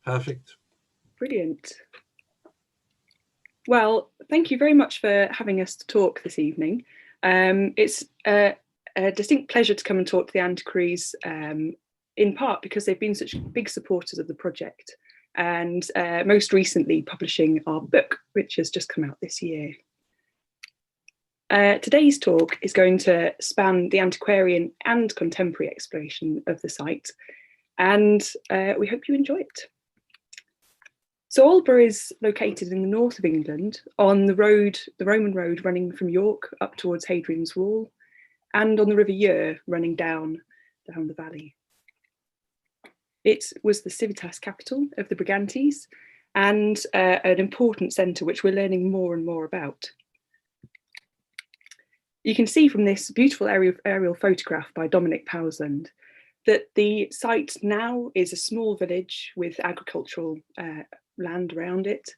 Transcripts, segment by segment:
Perfect. Brilliant. Well, thank you very much for having us to talk this evening. It's a distinct pleasure to come and talk to the Antiquaries, in part because they've been such big supporters of the project, and most recently publishing our book, which has just come out this year. Today's talk is going to span the antiquarian and contemporary exploration of the site, and we hope you enjoy it. So Aldborough is located in the north of England on the road, the Roman road running from York up towards Hadrian's Wall, and on the River Ure running down the valley. It was the civitas capital of the Brigantes and an important centre which we're learning more and more about. You can see from this beautiful aerial photograph by Dominic Powsland that the site now is a small village with agricultural land around it.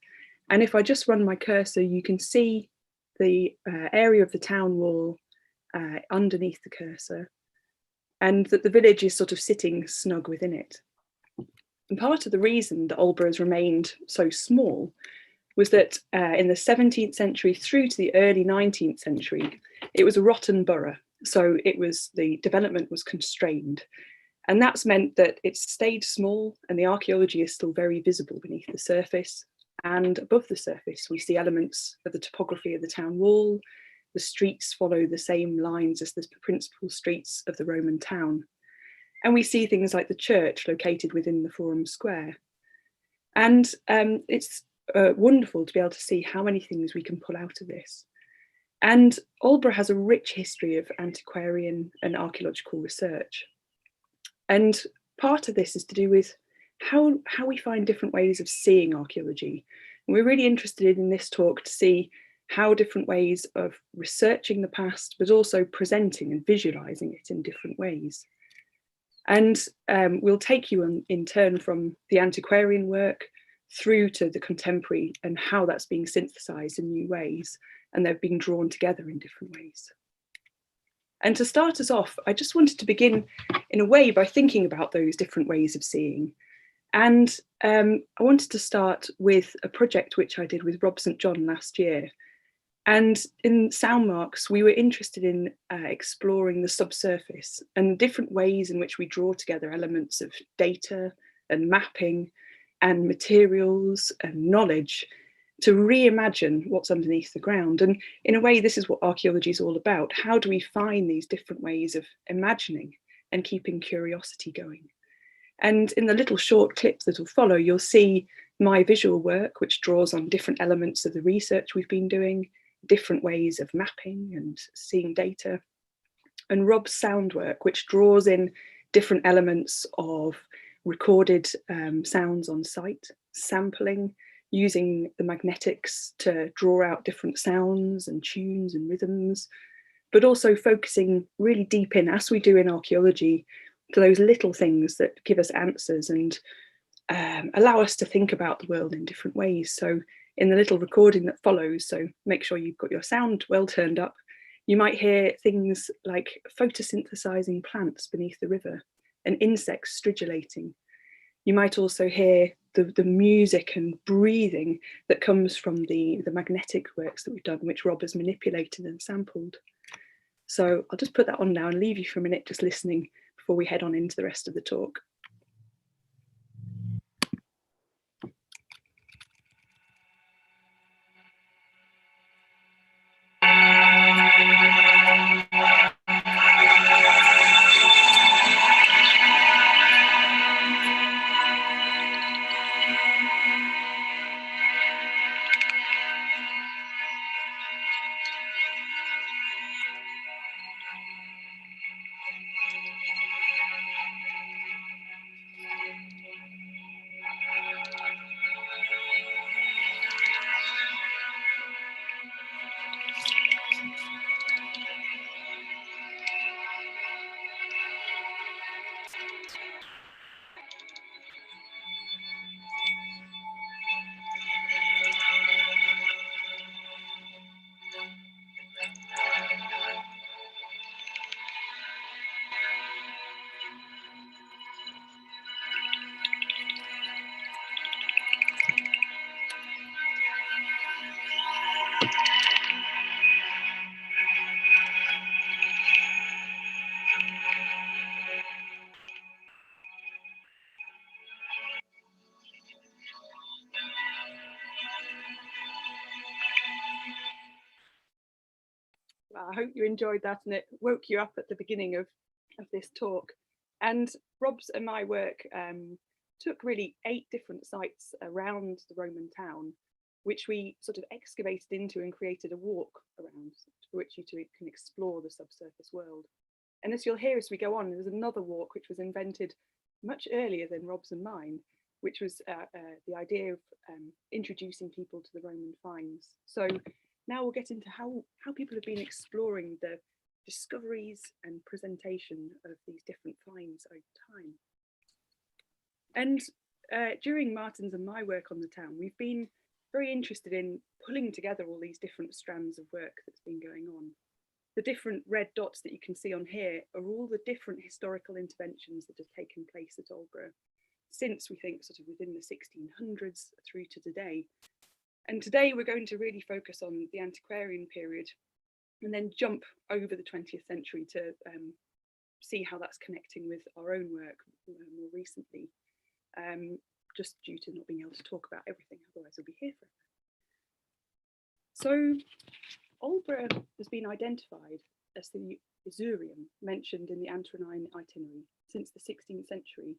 And if I just run my cursor, you can see the area of the town wall underneath the cursor, and that the village is sort of sitting snug within it. And part of the reason that Aldborough has remained so small was that in the 17th century through to the early 19th century, it was a rotten borough. So the development was constrained. And that's meant that it's stayed small, and the archaeology is still very visible beneath the surface. And above the surface, we see elements of the topography of the town wall. The streets follow the same lines as the principal streets of the Roman town. And we see things like the church located within the Forum Square. And it's wonderful to be able to see how many things we can pull out of this. And Aldborough has a rich history of antiquarian and archaeological research. And part of this is to do with how we find different ways of seeing archaeology. And we're really interested in this talk to see how different ways of researching the past, but also presenting and visualizing it in different ways. And we'll take you in turn from the antiquarian work through to the contemporary and how that's being synthesized in new ways, and they're being drawn together in different ways. And to start us off, I just wanted to begin in a way by thinking about those different ways of seeing. And I wanted to start with a project which I did with Rob St. John last year. And in Soundmarks, we were interested in exploring the subsurface and the different ways in which we draw together elements of data and mapping and materials and knowledge to reimagine what's underneath the ground. And in a way, this is what archaeology is all about. How do we find these different ways of imagining and keeping curiosity going? And in the little short clip that will follow, you'll see my visual work, which draws on different elements of the research we've been doing, different ways of mapping and seeing data, and Rob's sound work, which draws in different elements of recorded sounds on site, sampling, using the magnetics to draw out different sounds and tunes and rhythms, but also focusing really deep in, as we do in archaeology, to those little things that give us answers and allow us to think about the world in different ways. So in the little recording that follows, so make sure you've got your sound well turned up, you might hear things like photosynthesizing plants beneath the river and insects stridulating. You might also hear the music and breathing that comes from the magnetic works that we've done, which Rob has manipulated and sampled. So I'll just put that on now and leave you for a minute just listening before we head on into the rest of the talk. I hope you enjoyed that and it woke you up at the beginning of this talk. And Rob's and my work took really 8 different sites around the Roman town, which we sort of excavated into and created a walk around, for which you two can explore the subsurface world. And as you'll hear as we go on, there's another walk which was invented much earlier than Rob's and mine, which was the idea of introducing people to the Roman finds. So now we'll get into how people have been exploring the discoveries and presentation of these different finds over time. And during Martin's and my work on the town, we've been very interested in pulling together all these different strands of work that's been going on. The different red dots that you can see on here are all the different historical interventions that have taken place at Aldborough since, we think, sort of within the 1600s through to today. And today we're going to really focus on the Antiquarian period and then jump over the 20th century to see how that's connecting with our own work more recently, just due to not being able to talk about everything, otherwise we'll be here forever. So Aldborough has been identified as the Isurium mentioned in the Antiquarian itinerary since the 16th century,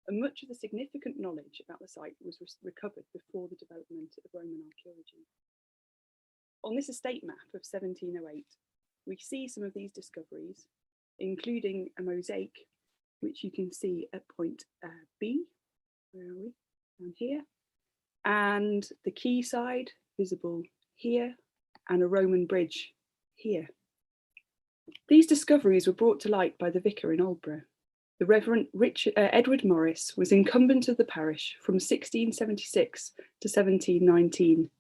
and much of the significant knowledge about the site was recovered before the development of Roman archaeology. On this estate map of 1708, we see some of these discoveries, including a mosaic, which you can see at point B, where are we? Down here, and the quayside visible here, and a Roman bridge here. These discoveries were brought to light by the vicar in Aldborough. The Reverend Edward Morris was incumbent of the parish from 1676 to 1719.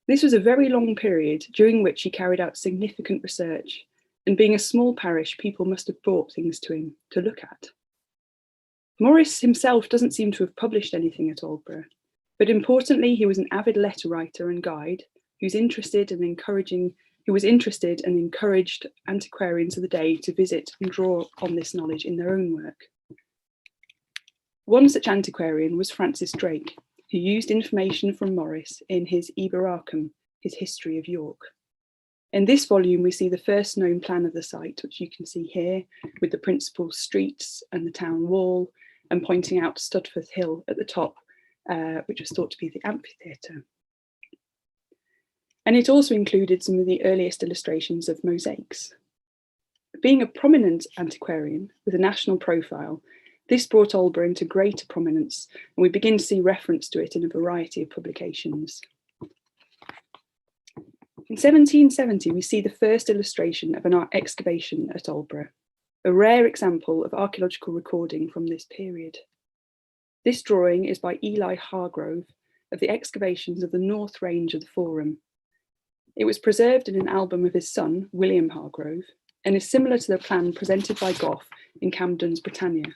This was a very long period during which he carried out significant research, and being a small parish, people must have brought things to him to look at. Morris himself doesn't seem to have published anything at Aldborough, but importantly, he was an avid letter writer and guide who was interested and encouraged antiquarians of the day to visit and draw on this knowledge in their own work. One such antiquarian was Francis Drake, who used information from Morris in his Iberarchum, his History of York. In this volume, we see the first known plan of the site, which you can see here, with the principal streets and the town wall, and pointing out Studforth Hill at the top, which was thought to be the amphitheatre. And it also included some of the earliest illustrations of mosaics. Being a prominent antiquarian with a national profile, this brought Aldborough into greater prominence, and we begin to see reference to it in a variety of publications. In 1770, we see the first illustration of an excavation at Aldborough, a rare example of archaeological recording from this period. This drawing is by Eli Hargrove of the excavations of the North Range of the Forum. It was preserved in an album of his son, William Hargrove, and is similar to the plan presented by Gough in Camden's Britannia,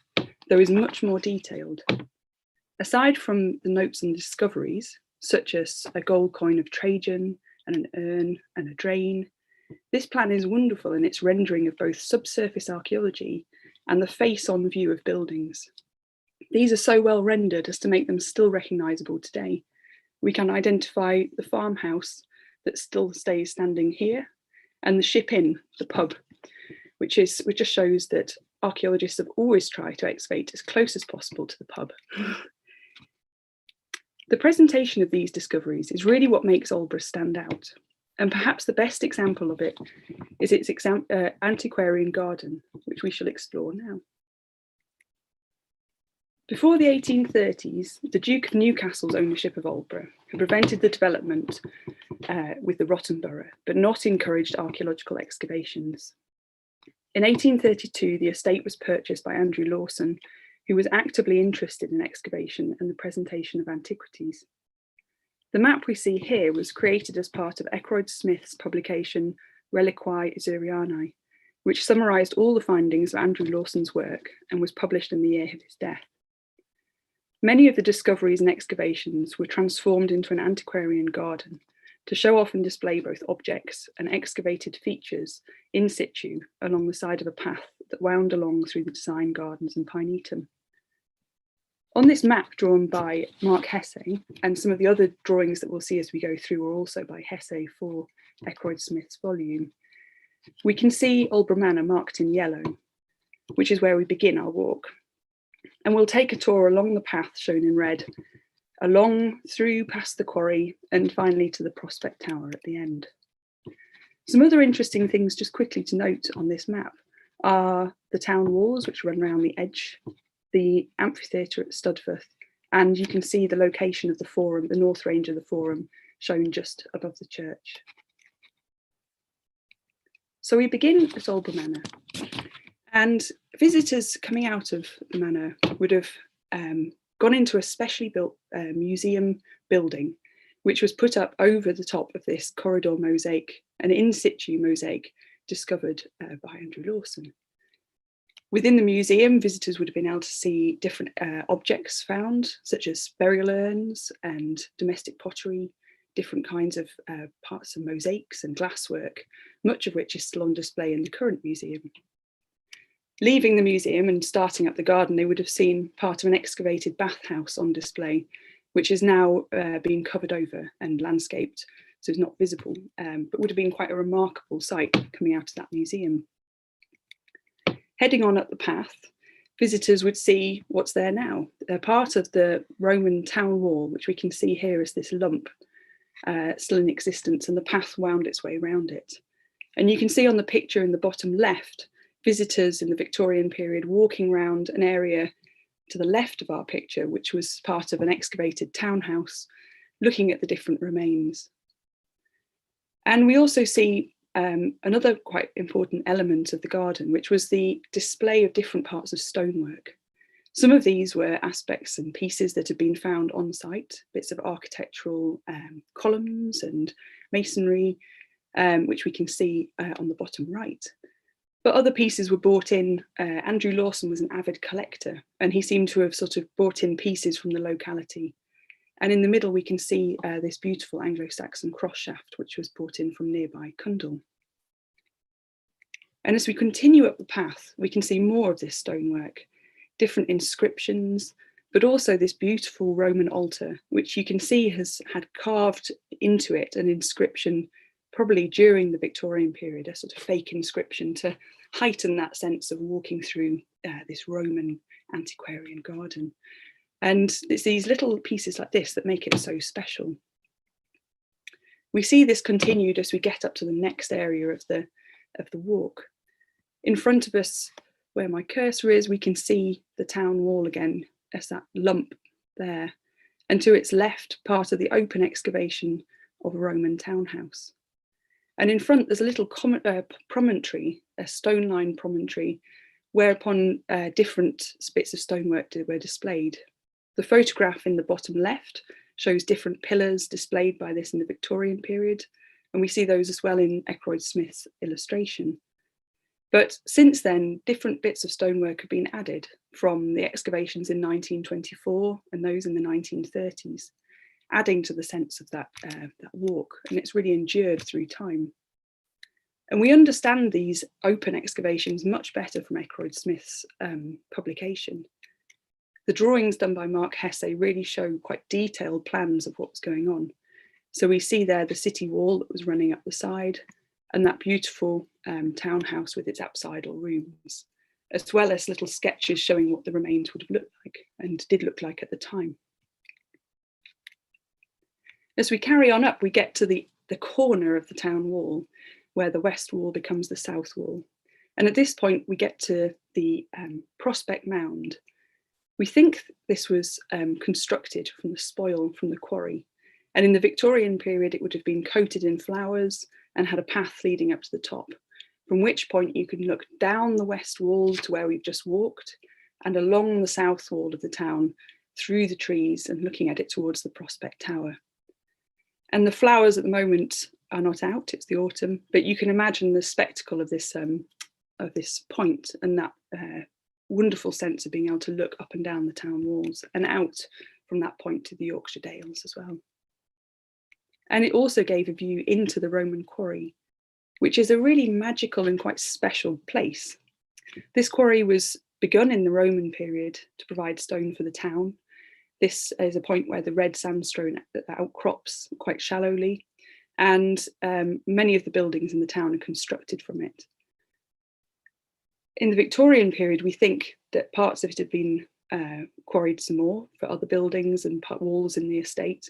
though is much more detailed. Aside from the notes and discoveries, such as a gold coin of Trajan and an urn and a drain, this plan is wonderful in its rendering of both subsurface archaeology and the face-on view of buildings. These are so well rendered as to make them still recognisable today. We can identify the farmhouse that still stays standing here, and the Ship Inn, the pub, which just shows that archaeologists have always tried to excavate as close as possible to the pub. The presentation of these discoveries is really what makes Aldborough stand out, and perhaps the best example of it is its antiquarian garden, which we shall explore now. Before the 1830s, the Duke of Newcastle's ownership of Aldborough had prevented the development with the Rotten Borough, but not encouraged archaeological excavations. In 1832, the estate was purchased by Andrew Lawson, who was actively interested in excavation and the presentation of antiquities. The map we see here was created as part of Eckroyd Smith's publication Reliquae Isurianae, which summarised all the findings of Andrew Lawson's work and was published in the year of his death. Many of the discoveries and excavations were transformed into an antiquarian garden to show off and display both objects and excavated features in situ along the side of a path that wound along through the design gardens and Pinetum. On this map drawn by Mark Hesse, and some of the other drawings that we'll see as we go through are also by Hesse for Eckroyd Smith's volume, We can see Aldborough Manor marked in yellow, which is where we begin our walk. And we'll take a tour along the path shown in red, along through past the quarry, and finally to the Prospect Tower at the end. Some other interesting things just quickly to note on this map are the town walls, which run around the edge, the amphitheatre at Studforth, and you can see the location of the forum, the north range of the forum, shown just above the church. So we begin at Aldborough Manor, and visitors coming out of the manor would have gone into a specially built museum building, which was put up over the top of this corridor mosaic, an in situ mosaic discovered by Andrew Lawson. Within the museum, visitors would have been able to see different objects found, such as burial urns and domestic pottery, different kinds of parts of mosaics and glasswork, much of which is still on display in the current museum. Leaving the museum and starting up the garden, they would have seen part of an excavated bathhouse on display, which is now being covered over and landscaped, so it's not visible, but would have been quite a remarkable sight coming out of that museum. Heading on up the path, visitors would see what's there now. They're part of the Roman town wall, which we can see here as this lump still in existence, and the path wound its way around it. And you can see on the picture in the bottom left, visitors in the Victorian period walking around an area to the left of our picture, which was part of an excavated townhouse, looking at the different remains. And we also see another quite important element of the garden, which was the display of different parts of stonework. Some of these were aspects and pieces that had been found on site, bits of architectural columns and masonry, which we can see on the bottom right. But other pieces were brought in. Andrew Lawson was an avid collector, and he seemed to have sort of brought in pieces from the locality. And in the middle, we can see this beautiful Anglo-Saxon cross shaft, which was brought in from nearby Cundall. And as we continue up the path, we can see more of this stonework, different inscriptions, but also this beautiful Roman altar, which you can see has had carved into it an inscription, probably during the Victorian period, a sort of fake inscription to heighten that sense of walking through this Roman antiquarian garden. And it's these little pieces like this that make it so special. We see this continued as we get up to the next area of the walk. In front of us, where my cursor is, we can see the town wall again as that lump there. And to its left, part of the open excavation of a Roman townhouse. And in front, there's a little promontory, a stone-lined promontory, whereupon different bits of stonework were displayed. The photograph in the bottom left shows different pillars displayed by this in the Victorian period, and we see those as well in Eckroyd Smith's illustration. But since then, different bits of stonework have been added from the excavations in 1924 and those in the 1930s, adding to the sense of that walk, and it's really endured through time. And we understand these open excavations much better from Eckroyd Smith's publication. The drawings done by Mark Hesse really show quite detailed plans of what was going on. So we see there the city wall that was running up the side, and that beautiful townhouse with its apsidal rooms, as well as little sketches showing what the remains would have looked like and did look like at the time. As we carry on up, we get to the corner of the town wall, where the west wall becomes the south wall. And at this point, we get to the Prospect Mound. We think this was constructed from the spoil from the quarry. And in the Victorian period, it would have been coated in flowers and had a path leading up to the top, from which point you can look down the west wall to where we've just walked and along the south wall of the town through the trees and looking at it towards the Prospect Tower. And the flowers at the moment are not out, it's the autumn, but you can imagine the spectacle of this point and that wonderful sense of being able to look up and down the town walls and out from that point to the Yorkshire Dales as well. And it also gave a view into the Roman quarry, which is a really magical and quite special place. This quarry was begun in the Roman period to provide stone for the town. This is a point where the red sandstone outcrops quite shallowly, and many of the buildings in the town are constructed from it. In the Victorian period, we think that parts of it had been quarried some more for other buildings and walls in the estate,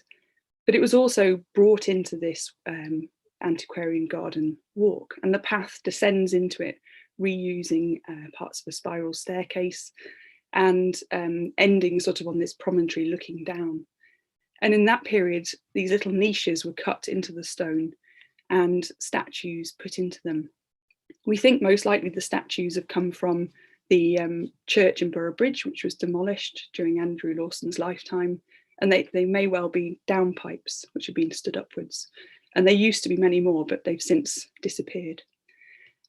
but it was also brought into this antiquarian garden walk, and the path descends into it, reusing parts of a spiral staircase and ending sort of on this promontory looking down. And in that period, these little niches were cut into the stone and statues put into them. We think most likely the statues have come from the church in Borough Bridge, which was demolished during Andrew Lawson's lifetime. And they may well be downpipes, which have been stood upwards. And there used to be many more, but they've since disappeared.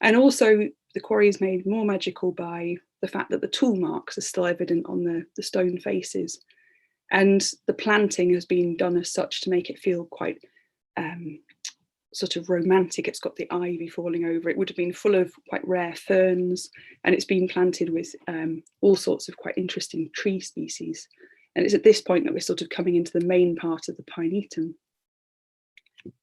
And also the quarry is made more magical by the fact that the tool marks are still evident on the stone faces. And the planting has been done as such to make it feel quite sort of romantic. It's got the ivy falling over. It would have been full of quite rare ferns, and it's been planted with all sorts of quite interesting tree species. And it's at this point that we're sort of coming into the main part of the Pinetum.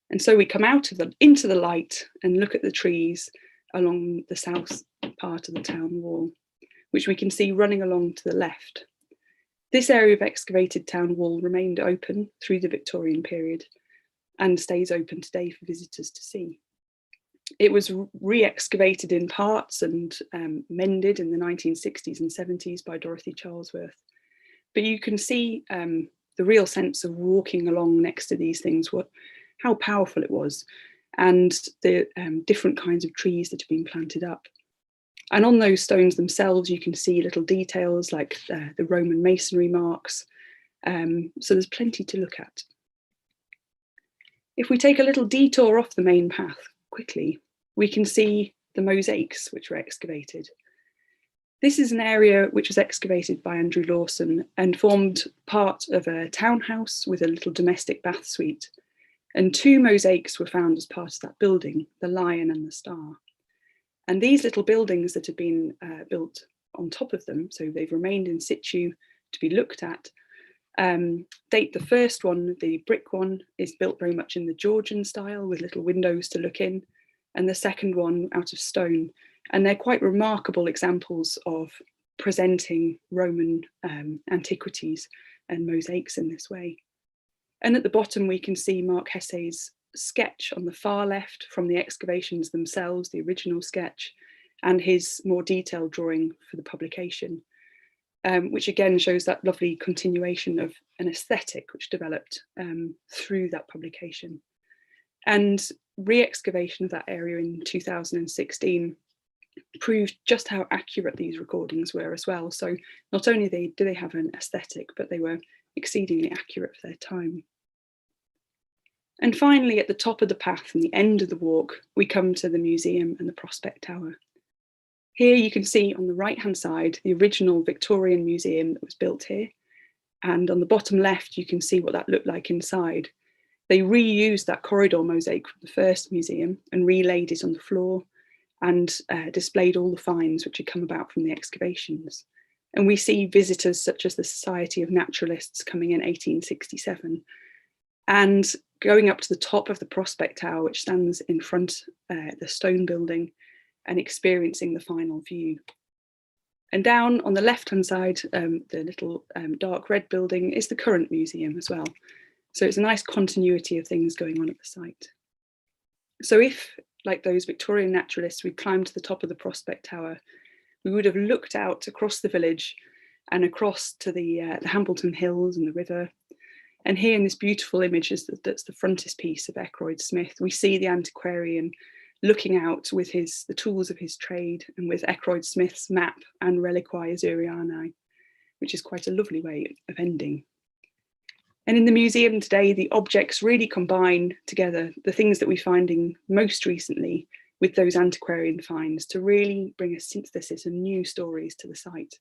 And so we come out of into the light and look at the trees along the south part of the town wall, which we can see running along to the left. This area of excavated town wall remained open through the Victorian period and stays open today for visitors to see. It was re-excavated in parts and mended in the 1960s and 70s by Dorothy Charlesworth. But you can see the real sense of walking along next to these things, how powerful it was, and the different kinds of trees that have been planted up. And on those stones themselves, you can see little details like the Roman masonry marks. So there's plenty to look at. If we take a little detour off the main path quickly, we can see the mosaics which were excavated. This is an area which was excavated by Andrew Lawson and formed part of a townhouse with a little domestic bath suite. And 2 mosaics were found as part of that building, the lion and the star. And these little buildings that have been built on top of them, so they've remained in situ to be looked at, date the first one, the brick one, is built very much in the Georgian style with little windows to look in, and the second one out of stone. And they're quite remarkable examples of presenting Roman antiquities and mosaics in this way. And at the bottom, we can see Mark Hesse's sketch on the far left from the excavations themselves, the original sketch, and his more detailed drawing for the publication. Which again shows that lovely continuation of an aesthetic which developed through that publication. And re-excavation of that area in 2016 proved just how accurate these recordings were as well. So not only do they have an aesthetic, but they were exceedingly accurate for their time. And finally, at the top of the path and the end of the walk, we come to the museum and the Prospect Tower. Here you can see on the right-hand side, the original Victorian museum that was built here. And on the bottom left, you can see what that looked like inside. They reused that corridor mosaic from the first museum and relaid it on the floor and displayed all the finds which had come about from the excavations. And we see visitors such as the Society of Naturalists coming in 1867 and going up to the top of the Prospect Tower, which stands in front of the stone building, and experiencing the final view. And down on the left-hand side, the little dark red building is the current museum as well. So it's a nice continuity of things going on at the site. So if, like those Victorian naturalists, we climbed to the top of the Prospect Tower, we would have looked out across the village and across to the Hambleton Hills and the river. And here in this beautiful image that's the frontispiece of Eckroyd Smith, we see the antiquarian looking out with the tools of his trade and with Eckroyd Smith's map and Reliquae Isurianae, which is quite a lovely way of ending. And in the museum today, the objects really combine together the things that we're finding most recently with those antiquarian finds to really bring a synthesis of new stories to the site.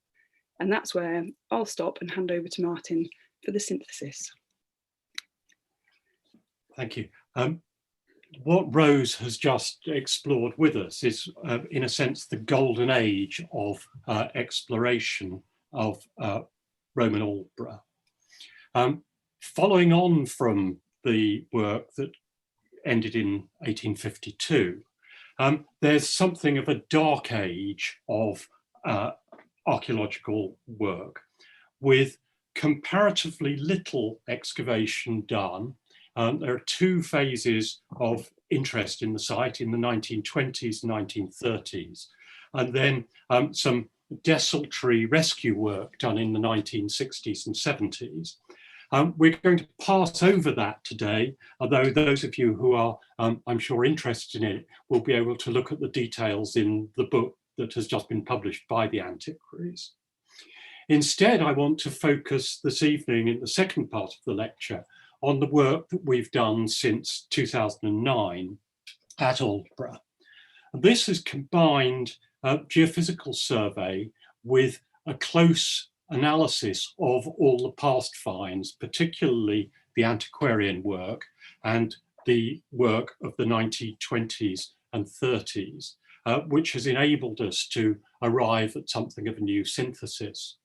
And that's where I'll stop and hand over to Martin for the synthesis. Thank you. What Rose has just explored with us is, in a sense, the golden age of exploration of Roman Aldborough. Following on from the work that ended in 1852. There's something of a dark age of archaeological work with comparatively little excavation done. There are two phases of interest in the site in the 1920s, 1930s, and then some desultory rescue work done in the 1960s and 70s. We're going to pass over that today, although those of you who are, I'm sure, interested in it will be able to look at the details in the book that has just been published by the Antiquaries. Instead, I want to focus this evening in the second part of the lecture on the work that we've done since 2009 at Aldborough. This has combined geophysical survey with a close analysis of all the past finds, particularly the antiquarian work and the work of the 1920s and 30s, which has enabled us to arrive at something of a new synthesis.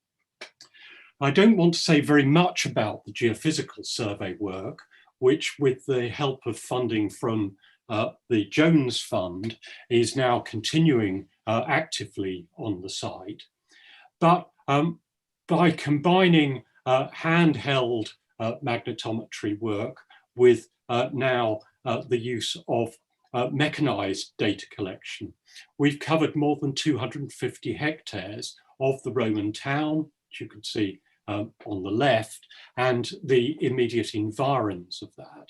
I don't want to say very much about the geophysical survey work, which with the help of funding from the Jones Fund is now continuing actively on the site. But by combining handheld magnetometry work with now the use of mechanized data collection, we've covered more than 250 hectares of the Roman town, which you can see on the left, and the immediate environs of that.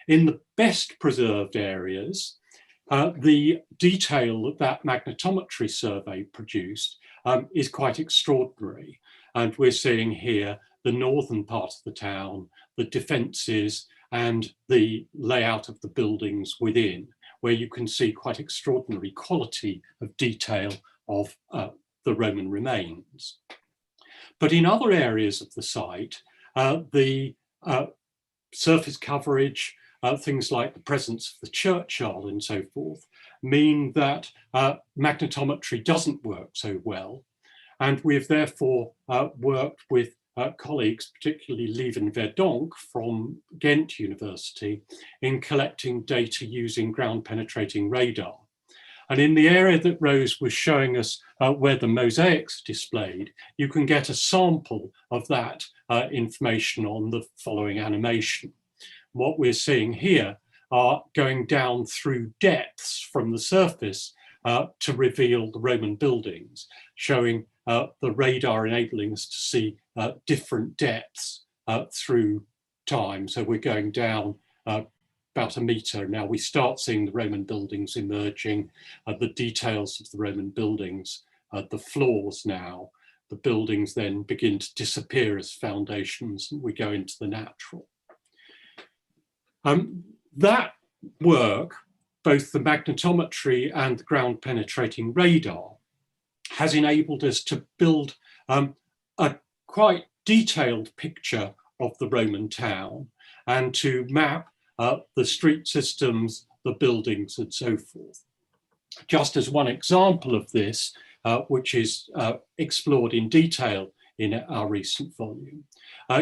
In the best preserved areas, the detail that that magnetometry survey produced is quite extraordinary. And we're seeing here the northern part of the town, the defences, and the layout of the buildings within, where you can see quite extraordinary quality of detail of the Roman remains. But in other areas of the site, the surface coverage, things like the presence of the churchyard and so forth, mean that magnetometry doesn't work so well. And we've therefore worked with colleagues, particularly Lieven Verdonk from Ghent University, in collecting data using ground penetrating radar. And in the area that Rose was showing us where the mosaics are displayed, you can get a sample of that information on the following animation. What we're seeing here are going down through depths from the surface to reveal the Roman buildings, showing the radar enabling us to see different depths through time. So we're going down about a metre. Now we start seeing the Roman buildings emerging, the details of the Roman buildings, the floors now. The buildings then begin to disappear as foundations, and we go into the natural. That work, both the magnetometry and the ground penetrating radar, has enabled us to build a quite detailed picture of the Roman town and to map the street systems, the buildings, and so forth. Just as one example of this, which is explored in detail in our recent volume,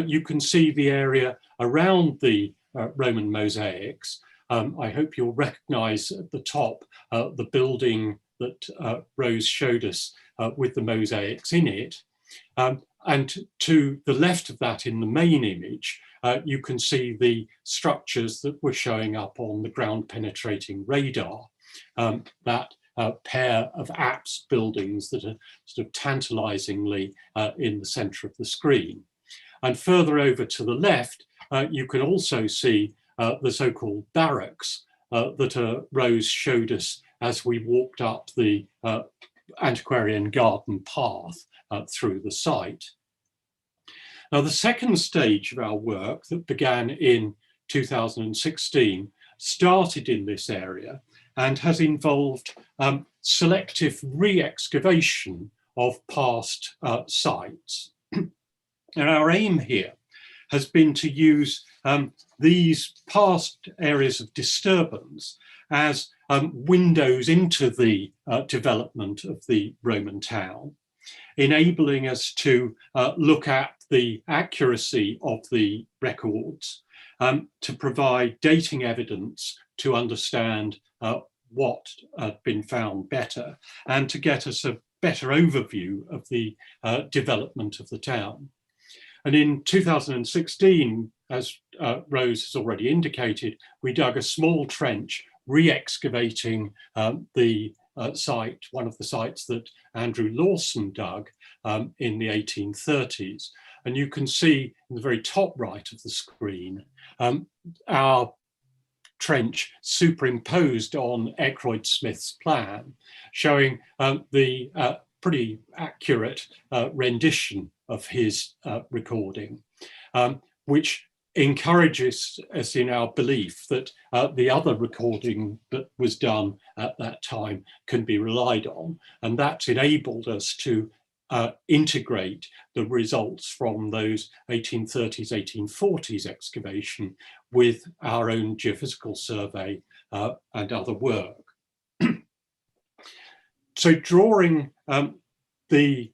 you can see the area around the Roman mosaics. I hope you'll recognize at the top the building that Rose showed us with the mosaics in it. And to the left of that in the main image, you can see the structures that were showing up on the ground penetrating radar, that pair of apse buildings that are sort of tantalizingly in the center of the screen. And further over to the left, you can also see the so-called barracks that Rose showed us as we walked up the Antiquarian garden path through the site. Now, the second stage of our work that began in 2016 started in this area and has involved selective re-excavation of past sites. And our aim here has been to use these past areas of disturbance as windows into the development of the Roman town, enabling us to look at the accuracy of the records, to provide dating evidence to understand what had been found better, and to get us a better overview of the development of the town. And in 2016, as Rose has already indicated, we dug a small trench re-excavating the site, one of the sites that Andrew Lawson dug in the 1830s. And you can see in the very top right of the screen, our trench superimposed on Eckroyd Smith's plan, showing the pretty accurate rendition of his recording, which encourages us in our belief that the other recording that was done at that time can be relied on. And that's enabled us to integrate the results from those 1830s, 1840s excavation with our own geophysical survey and other work. So drawing the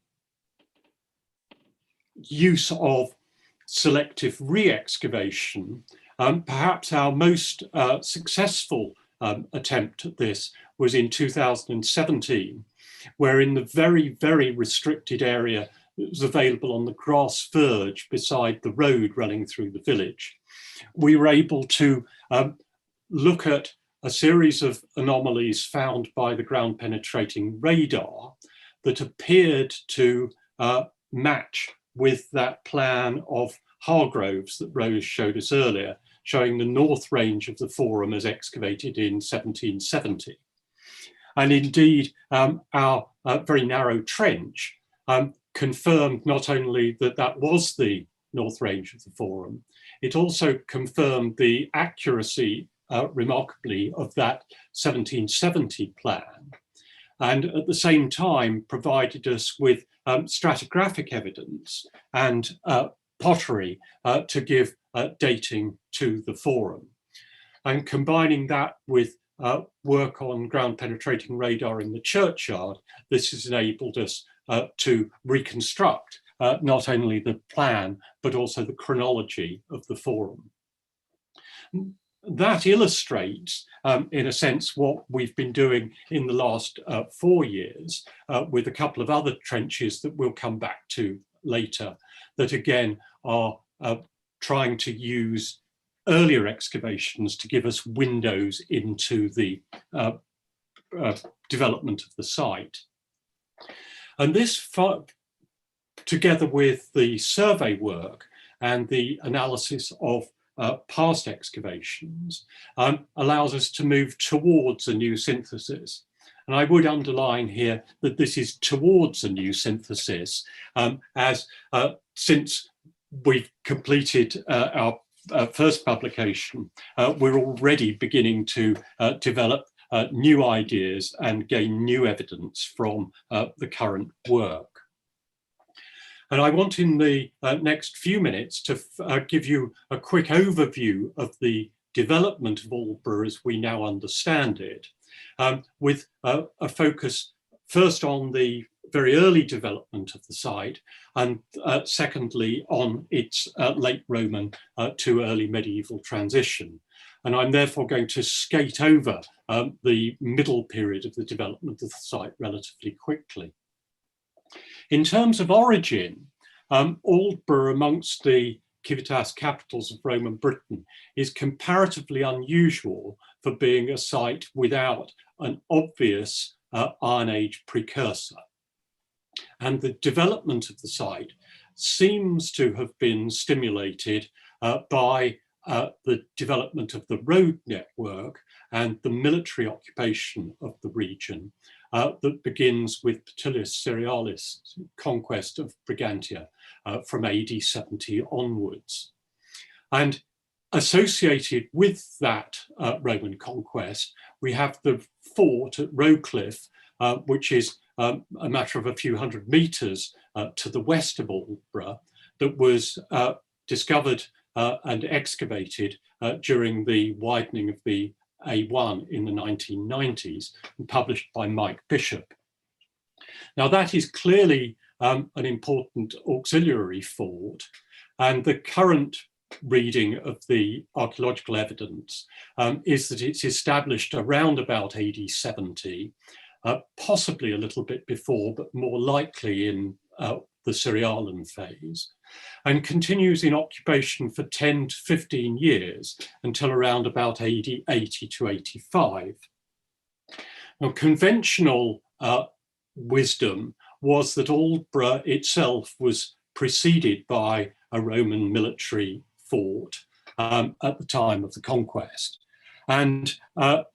use of selective re-excavation, perhaps our most successful attempt at this was in 2017, where in the very, very restricted area that was available on the grass verge beside the road running through the village, we were able to look at a series of anomalies found by the ground penetrating radar that appeared to match with that plan of Hargroves that Rose showed us earlier, showing the north range of the Forum as excavated in 1770. And indeed, our very narrow trench confirmed not only that that was the north range of the Forum, it also confirmed the accuracy, remarkably, of that 1770 plan, and at the same time provided us with stratigraphic evidence and pottery to give dating to the Forum. And combining that with work on ground penetrating radar in the churchyard, this has enabled us to reconstruct not only the plan, but also the chronology of the Forum. That illustrates, in a sense, what we've been doing in the last 4 years with a couple of other trenches that we'll come back to later, that again are trying to use earlier excavations to give us windows into the development of the site. And this, together with the survey work and the analysis of past excavations, allows us to move towards a new synthesis. And I would underline here that this is towards a new synthesis, as since we've completed our first publication, we're already beginning to develop new ideas and gain new evidence from the current work. And I want in the next few minutes to give you a quick overview of the development of Aldborough as we now understand it, with a focus first on the very early development of the site, and secondly on its late Roman to early medieval transition. And I'm therefore going to skate over the middle period of the development of the site relatively quickly. In terms of origin, Aldborough, amongst the civitas capitals of Roman Britain, is comparatively unusual for being a site without an obvious Iron Age precursor. And the development of the site seems to have been stimulated by the development of the road network and the military occupation of the region that begins with Petilius Cerealis' conquest of Brigantia from AD 70 onwards. And associated with that Roman conquest, we have the fort at Rowcliffe, which is a matter of a few hundred meters to the west of Aldborough, that was discovered and excavated during the widening of the A1 in the 1990s and published by Mike Bishop. Now that is clearly an important auxiliary fort. And the current reading of the archaeological evidence is that it's established around about AD 70, possibly a little bit before, but more likely in the Serialan phase, and continues in occupation for 10 to 15 years until around about AD 80 to 85. Now, conventional wisdom was that Aldborough itself was preceded by a Roman military fort at the time of the conquest. And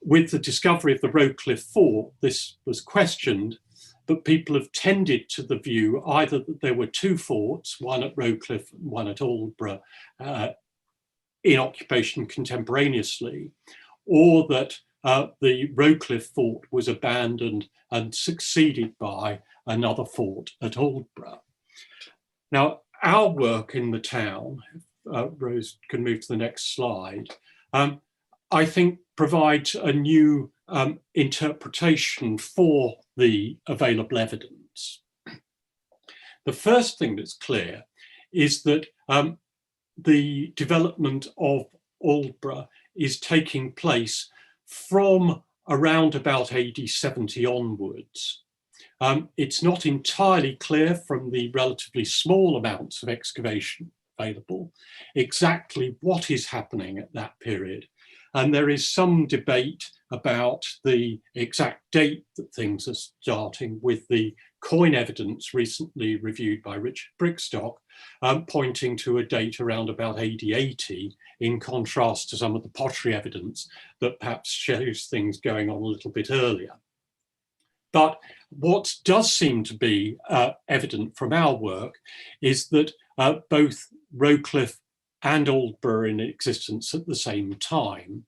with the discovery of the Rochcliffe fort, this was questioned, but people have tended to the view either that there were two forts, one at Rochcliffe and one at Aldborough, in occupation contemporaneously, or that the Rochcliffe fort was abandoned and succeeded by another fort at Aldborough. Now, our work in the town, Rose can move to the next slide, I think provides a new interpretation for the available evidence. The first thing that's clear is that the development of Aldborough is taking place from around about AD 70 onwards. It's not entirely clear from the relatively small amounts of excavation available exactly what is happening at that period. And there is some debate about the exact date that things are starting, with the coin evidence recently reviewed by Richard Brickstock pointing to a date around about AD 80, in contrast to some of the pottery evidence that perhaps shows things going on a little bit earlier. But what does seem to be evident from our work is that both Rochcliffe and Aldborough are in existence at the same time.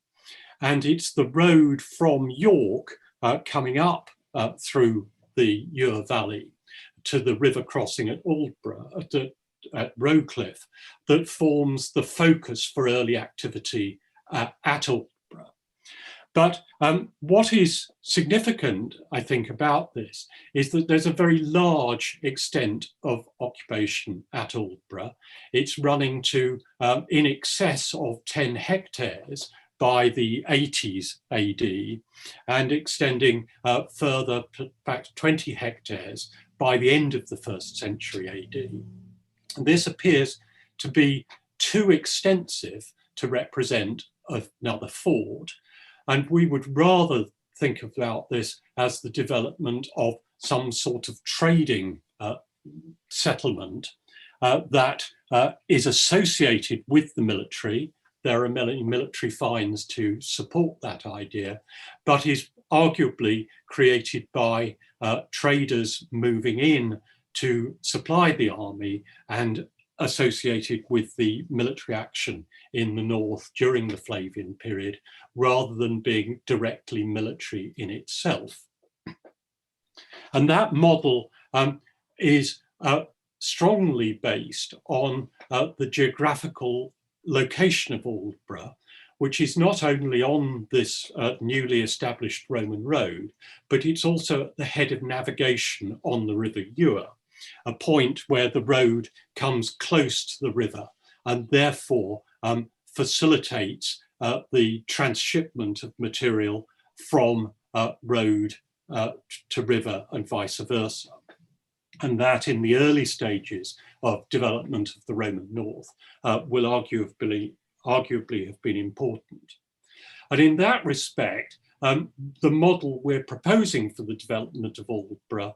And it's the road from York coming up through the Ure Valley to the river crossing at Aldborough, at Rochcliffe, that forms the focus for early activity at Aldborough. But what is significant, I think, about this is that there's a very large extent of occupation at Aldborough. It's running to in excess of 10 hectares by the 80s AD, and extending further back to 20 hectares by the end of the 1st century AD. And this appears to be too extensive to represent another fort. And we would rather think about this as the development of some sort of trading settlement that is associated with the military. There are many military finds to support that idea, but is arguably created by traders moving in to supply the army and associated with the military action in the north during the Flavian period, rather than being directly military in itself. And that model is strongly based on the geographical location of Aldborough, which is not only on this newly established Roman road, but it's also at the head of navigation on the River Ure, a point where the road comes close to the river and therefore facilitates the transshipment of material from road to river and vice versa. And that in the early stages of development of the Roman North will arguably have been important. And in that respect, the model we're proposing for the development of Aldborough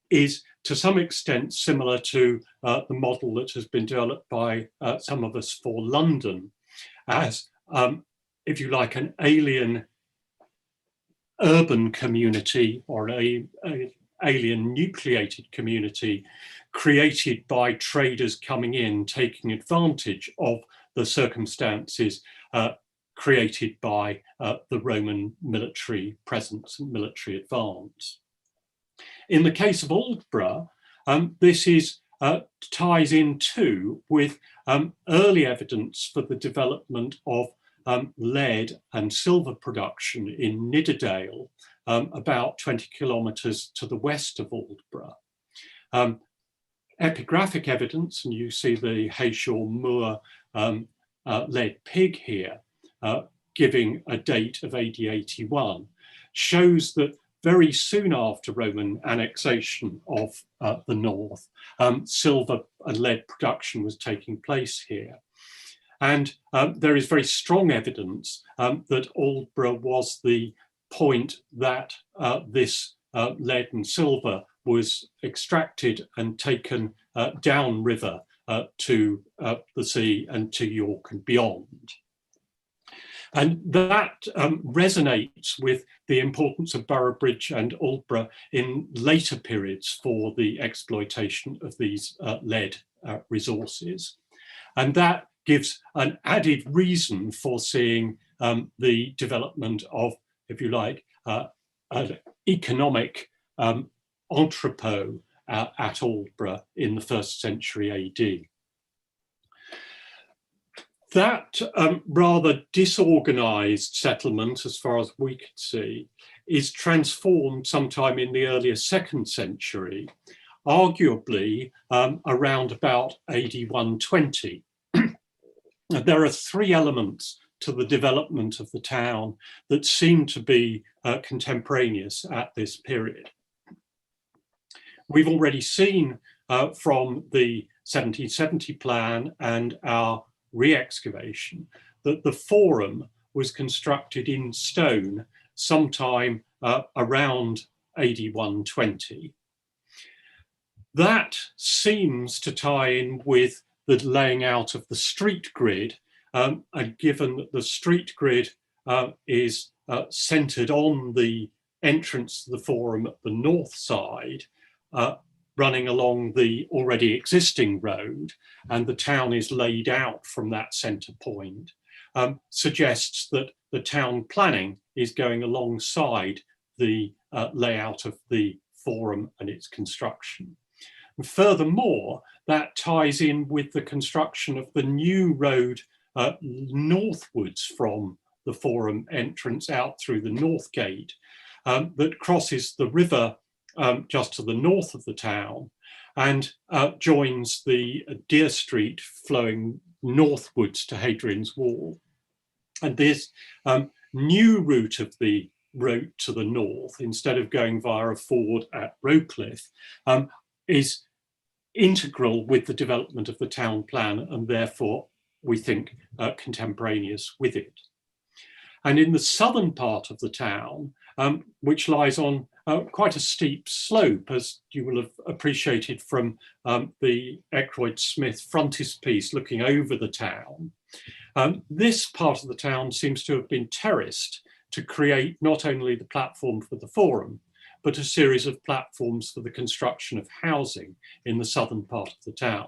is to some extent similar to the model that has been developed by some of us for London as, if you like, an alien urban community or an alien nucleated community created by traders coming in, taking advantage of the circumstances created by the Roman military presence and military advance. In the case of Aldborough, this is ties in too with early evidence for the development of lead and silver production in Nidderdale, about 20 kilometres to the west of Aldborough. epigraphic evidence, and you see the Hayshaw Moor lead pig here, giving a date of AD 81, shows that very soon after Roman annexation of the north, silver and lead production was taking place here. And there is very strong evidence that Aldborough was the point that this lead and silver was extracted and taken downriver to the sea and to York and beyond. And that resonates with the importance of Boroughbridge and Aldborough in later periods for the exploitation of these lead resources. And that gives an added reason for seeing the development of, if you like, an economic entrepot at Aldborough in the 1st century AD. That rather disorganized settlement, as far as we could see, is transformed sometime in the earlier 2nd century, arguably around about AD 120. There are 3 elements to the development of the town that seem to be contemporaneous at this period. We've already seen from the 1770 plan and our re-excavation that the forum was constructed in stone sometime around AD 120. That seems to tie in with the laying out of the street grid, and given that the street grid is centered on the entrance to the forum at the north side, running along the already existing road, and the town is laid out from that center point, suggests that the town planning is going alongside the layout of the forum and its construction. And furthermore, that ties in with the construction of the new road northwards from the forum entrance out through the north gate that crosses the river just to the north of the town and joins the Deer Street flowing northwards to Hadrian's Wall. And this new route of the road to the north, instead of going via a ford at Rowcliffe, is integral with the development of the town plan and therefore, we think, contemporaneous with it. And in the southern part of the town, which lies on quite a steep slope, as you will have appreciated from the Eckroyd Smith frontispiece looking over the town, this part of the town seems to have been terraced to create not only the platform for the forum, but a series of platforms for the construction of housing in the southern part of the town.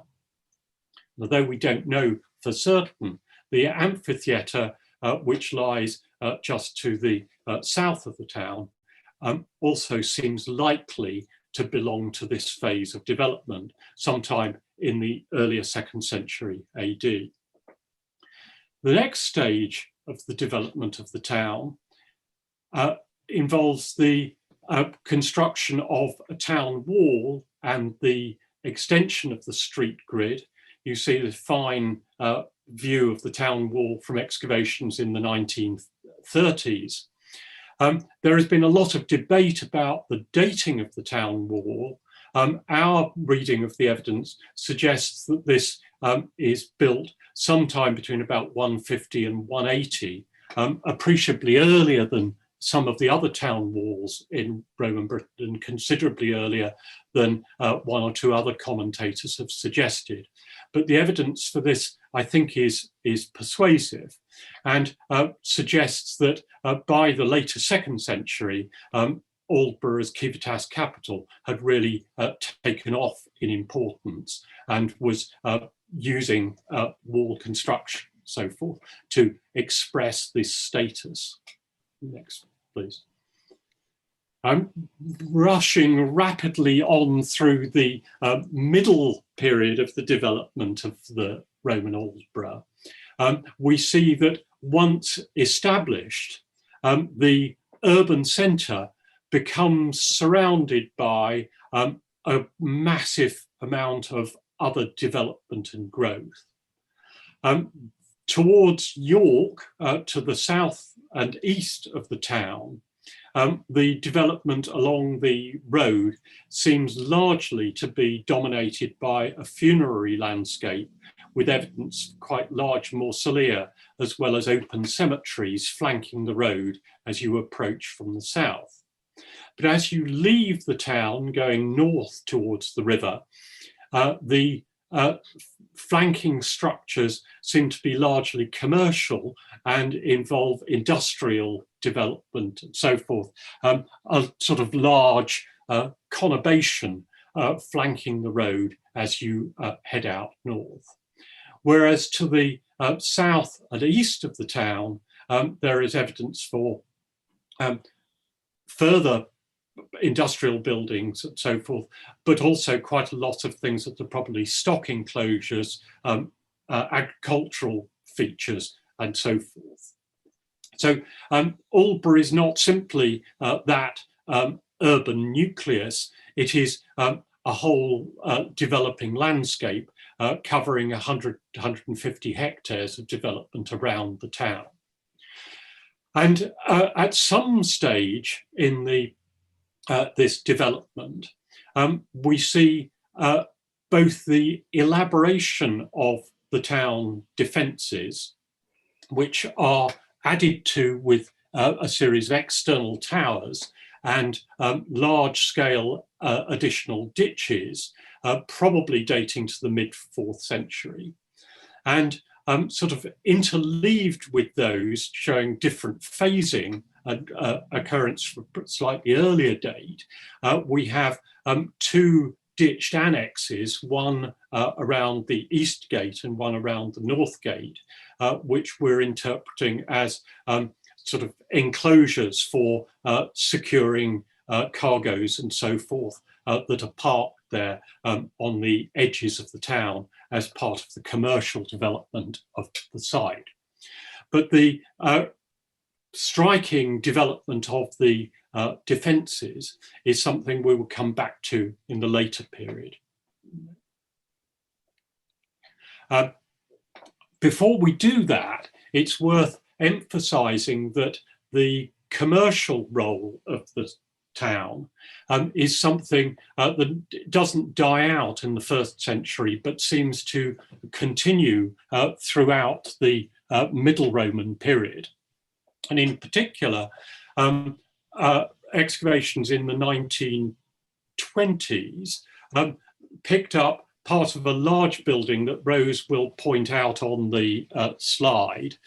Although we don't know for certain, the amphitheatre, which lies just to the south of the town, also seems likely to belong to this phase of development sometime in the earlier 2nd century AD. The next stage of the development of the town involves the construction of a town wall and the extension of the street grid. You see the fine view of the town wall from excavations in the 1930s. There has been a lot of debate about the dating of the town wall. Our reading of the evidence suggests that this is built sometime between about 150 and 180, appreciably earlier than some of the other town walls in Roman Britain, considerably earlier than 1 or 2 other commentators have suggested. But the evidence for this, I think, is persuasive and suggests that by the later 2nd century, Aldborough as Civitas capital had really taken off in importance and was using wall construction, so forth, to express this status. Next, please. I'm rushing rapidly on through the middle period of the development of the Roman Aldborough. We see that once established, the urban centre becomes surrounded by a massive amount of other development and growth. Towards York, to the south and east of the town, the development along the road seems largely to be dominated by a funerary landscape, with evidence of quite large mausolea, as well as open cemeteries flanking the road as you approach from the south. But as you leave the town going north towards the river, the flanking structures seem to be largely commercial and involve industrial development and so forth, a sort of large conurbation flanking the road as you head out north. Whereas to the south and east of the town, there is evidence for further industrial buildings and so forth, but also quite a lot of things that are probably stock enclosures, agricultural features, and so forth. So Aldborough is not simply that urban nucleus, it is a whole developing landscape covering 100 to 150 hectares of development around the town. And at some stage in the this development, we see both the elaboration of the town defences, which are added to with a series of external towers and large-scale additional ditches, probably dating to the mid-4th century. And sort of interleaved with those, showing different phasing occurrence from a slightly earlier date, we have two ditched annexes, one around the east gate and one around the north gate, which we're interpreting as sort of enclosures for securing cargoes and so forth that are parked there on the edges of the town as part of the commercial development of the site. But the striking development of the defences is something we will come back to in the later period. Before we do that, it's worth emphasising that the commercial role of the town is something that doesn't die out in the 1st century, but seems to continue throughout the Middle Roman period. And in particular, excavations in the 1920s picked up part of a large building that Rose will point out on the slide,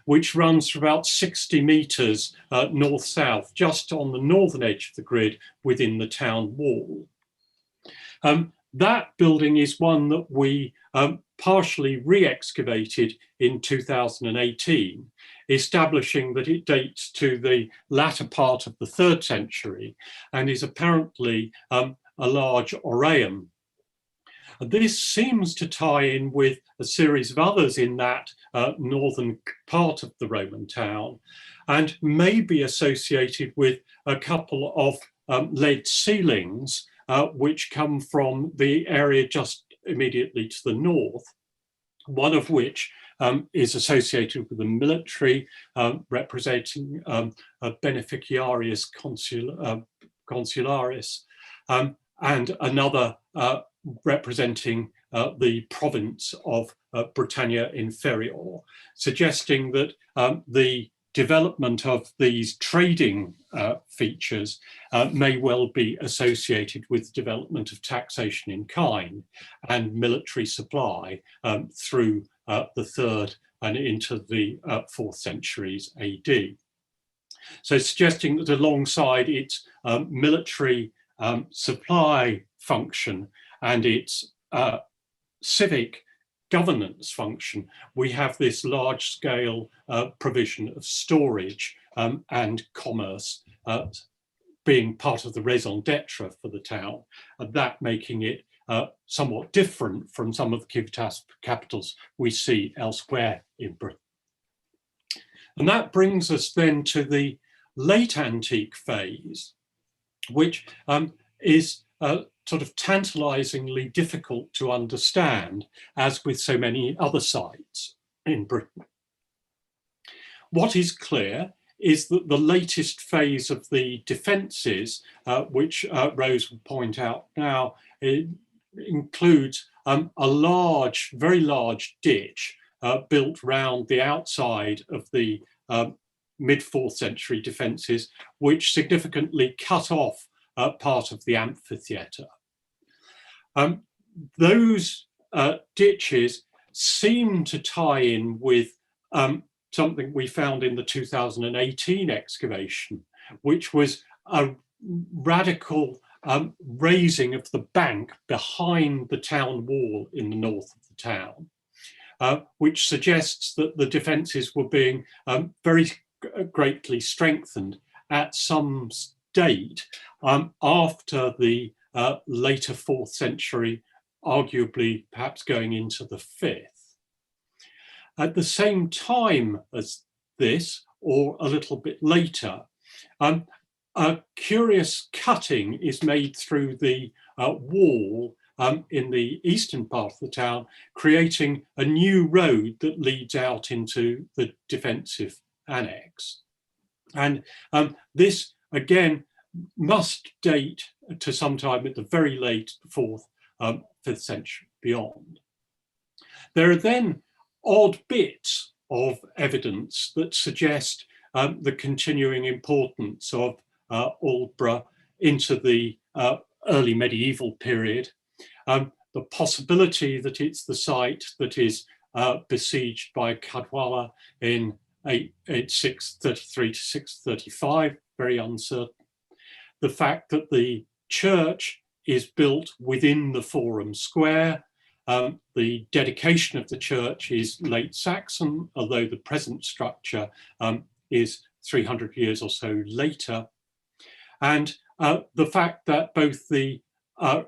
which runs for about 60 metres north-south, just on the northern edge of the grid within the town wall. That building is one that we partially re-excavated in 2018, establishing that it dates to the latter part of the 3rd century and is apparently a large aureum. This seems to tie in with a series of others in that northern part of the Roman town, and may be associated with a couple of lead ceilings which come from the area just immediately to the north, one of which is associated with the military, representing a beneficiarius consularis, and another representing the province of Britannia Inferior, suggesting that the development of these trading features may well be associated with development of taxation in kind and military supply through the 3rd and into the 4th centuries AD. So suggesting that alongside its military supply function and its civic governance function, we have this large-scale provision of storage and commerce being part of the raison d'etre for the town, and that making it somewhat different from some of the civitas capitals we see elsewhere in Britain. And that brings us then to the late antique phase, which is sort of tantalizingly difficult to understand, as with so many other sites in Britain. What is clear is that the latest phase of the defences, which Rose will point out now, includes a large, very large ditch built round the outside of the mid-4th century defences, which significantly cut off part of the amphitheatre. Those ditches seem to tie in with something we found in the 2018 excavation, which was a radical raising of the bank behind the town wall in the north of the town, which suggests that the defences were being very greatly strengthened at some date after the later 4th century, arguably perhaps going into the 5th. At the same time as this, or a little bit later, a curious cutting is made through the wall in the eastern part of the town, creating a new road that leads out into the defensive annex. And this, again, must date to sometime at the very late 4th, 5th century beyond. There are then odd bits of evidence that suggest the continuing importance of Aldborough into the early medieval period. The possibility that it's the site that is besieged by Cadwalla in 633 to 635, very uncertain. The fact that the church is built within the Forum Square. The dedication of the church is late Saxon, although the present structure is 300 years or so later. And the fact that both the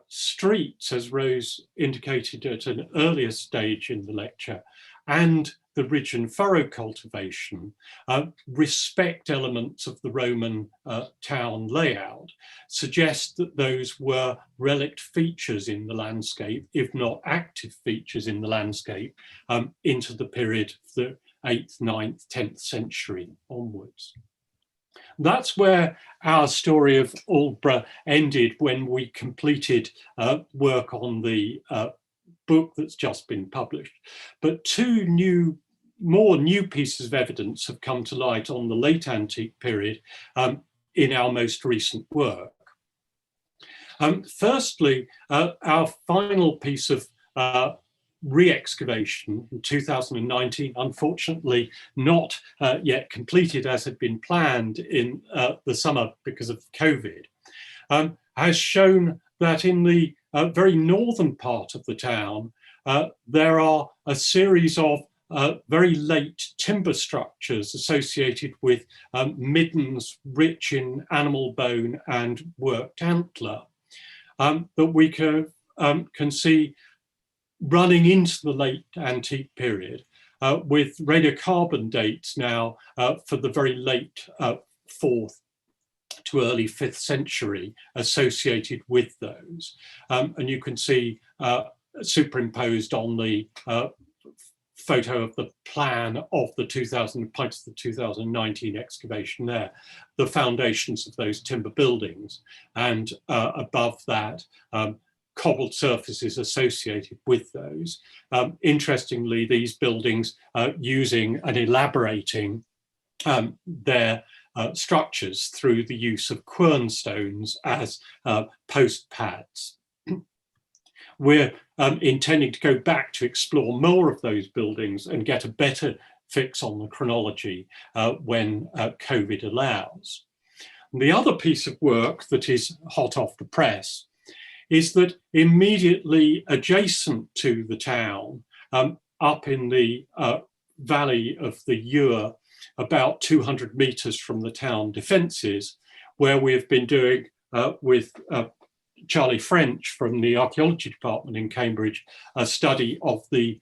streets, as Rose indicated at an earlier stage in the lecture, and the ridge and furrow cultivation respect elements of the Roman town layout, suggest that those were relict features in the landscape, if not active features in the landscape, into the period of the 8th, 9th, 10th century onwards. That's where our story of Aldborough ended when we completed work on the book that's just been published. But two more new pieces of evidence have come to light on the late antique period in our most recent work. Firstly, our final piece of re-excavation in 2019, unfortunately not yet completed as had been planned in the summer because of COVID, has shown that in the very northern part of the town, there are a series of very late timber structures associated with middens rich in animal bone and worked antler that we can see running into the late antique period with radiocarbon dates now for the very late 4th to early 5th century associated with those. And you can see superimposed on the photo of the plan of the 2019 excavation there, the foundations of those timber buildings, and above that, cobbled surfaces associated with those. Interestingly, these buildings using and elaborating their structures through the use of quernstones as post pads. We're intending to go back to explore more of those buildings and get a better fix on the chronology when COVID allows. And the other piece of work that is hot off the press is that immediately adjacent to the town, up in the valley of the Eure, about 200 meters from the town defences, where we have been doing with Charlie French from the archaeology department in Cambridge, a study of the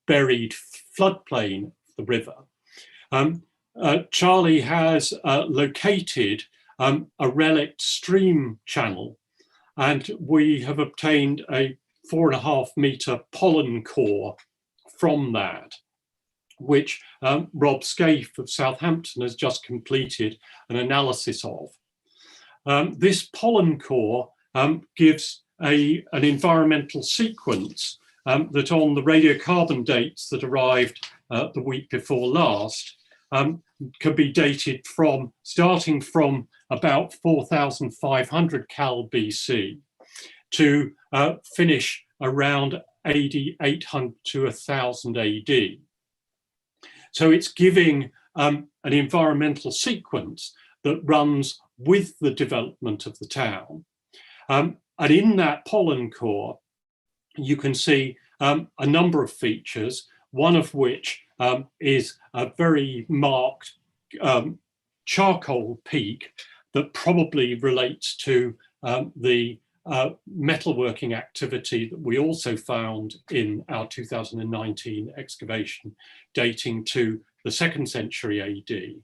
buried floodplain of the river. Charlie has located a relict stream channel and we have obtained a 4.5 metre pollen core from that, which Rob Scaife of Southampton has just completed an analysis of. This pollen core gives an environmental sequence that on the radiocarbon dates that arrived the week before last can be dated from, starting from about 4,500 Cal BC to finish around AD 800 to 1000 AD. So it's giving an environmental sequence that runs with the development of the town. And in that pollen core, you can see a number of features, one of which is a very marked charcoal peak that probably relates to the metalworking activity that we also found in our 2019 excavation, dating to the 2nd century AD.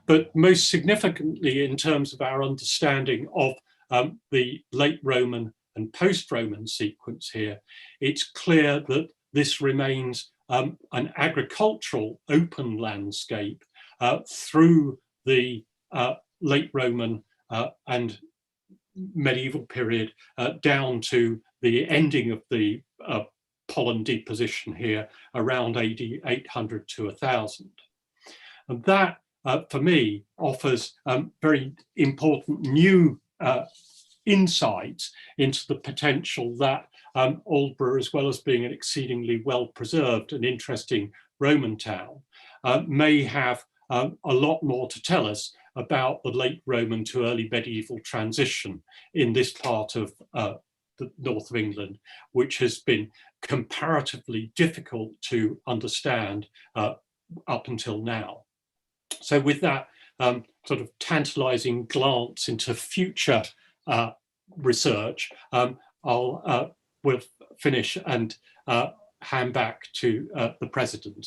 But most significantly, in terms of our understanding of the late Roman and post-Roman sequence here, it's clear that this remains an agricultural open landscape through the late Roman and medieval period down to the ending of the pollen deposition here around AD 800 to 1000. And that, for me, offers very important new insights into the potential that Aldborough, as well as being an exceedingly well-preserved and interesting Roman town, may have a lot more to tell us about the late Roman to early medieval transition in this part of the north of England, which has been comparatively difficult to understand up until now. So with that sort of tantalizing glance into future research, we'll finish and hand back to the President.